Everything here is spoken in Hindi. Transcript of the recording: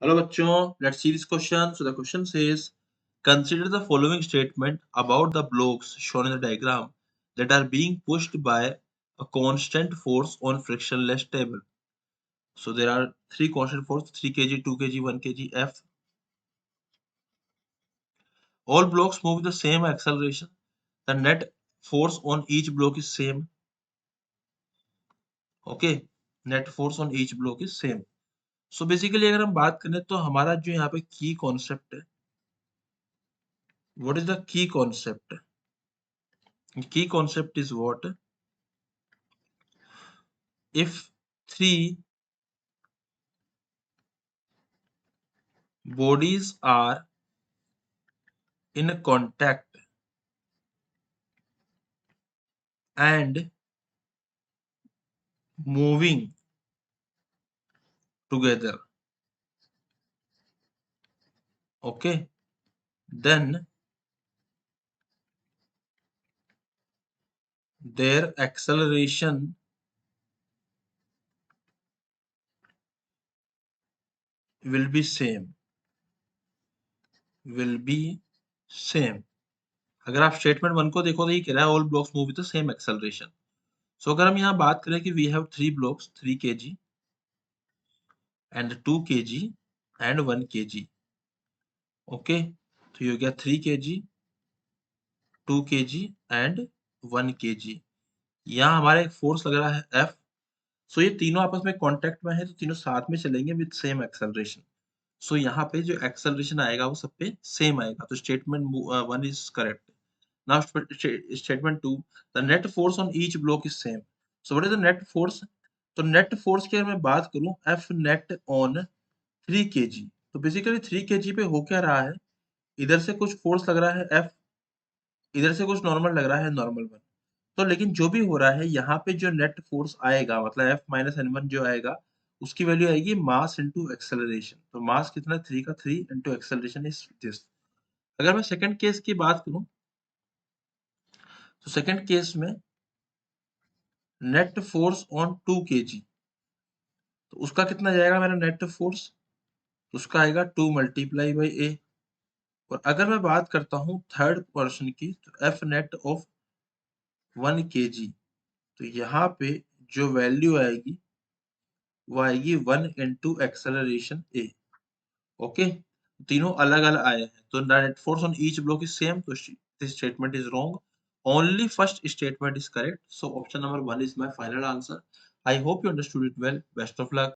Hello bachcho, let's see this question. So the question says, consider the following statement about the blocks shown in the diagram that are being pushed by a constant force on frictionless table. So there are three constant force, 3 kg, 2 kg, 1 kg, F. All blocks move with the same acceleration. The net force on each block is same. Okay, net force on each block is same. So basically अगर हम बात करें तो हमारा जो यहाँ पे की कॉन्सेप्ट है, what is the key concept? Key concept is what? If three bodies are in contact and moving together, okay, then their acceleration will be same. अगर आप स्टेटमेंट 1 को देखो तो ये कह रहा है all blocks move with the same acceleration. So अगर हम यहाँ बात करें कि we have 3 blocks 3 kg and 2 kg and 1 kg. Okay, तो ये हो गया 3 kg 2 kg एंड 1 kg. यहाँ हमारा एक फोर्स लग रहा है F. सो ये तीनों आपस में कांटेक्ट में है तो तीनों साथ में चलेंगे विद सेम एक्सेलरेशन. सो यहाँ पे जो एक्सेलरेशन आएगा वो सब पे सेम आएगा. तो statement 1 is correct. Now statement 2, the net force on each block is same. So what is the net force? तो नेट फोर्स की अगर मैं बात करूं F नेट ऑन 3 kg, तो बेसिकली 3 kg पे हो क्या रहा है, इधर से कुछ फोर्स लग रहा है F, इधर से कुछ नॉर्मल लग रहा है नॉर्मल 1. तो लेकिन जो भी हो रहा है यहाँ पे जो नेट फोर्स आएगा मतलब F माइनस N1 जो आएगा उसकी वैल्यू आएगी मास इंटू एक्सेलरेशन. तो मास कितना 3 का 3 इंटू एक्सेलरेशन इज दिस. अगर मैं सेकंड केस की बात करूं तो सेकंड केस में नेट फोर्स ऑन 2 kg, तो उसका कितना जाएगा मेरा नेट फोर्स, उसका आएगा 2 मल्टीप्लाई बाई ए. और अगर मैं बात करता हूँ थर्ड पर्सन की तो F नेट ऑफ 1 kg, तो यहाँ पे जो वैल्यू आएगी वो आएगी 1 इंटू एक्सेलरेशन ए. ओके, तीनों अलग अलग आए हैं तो net force on each block is same. तो this statement is wrong. Only first statement is correct. So option number 1 is my final answer. I hope you understood it well. Best of luck.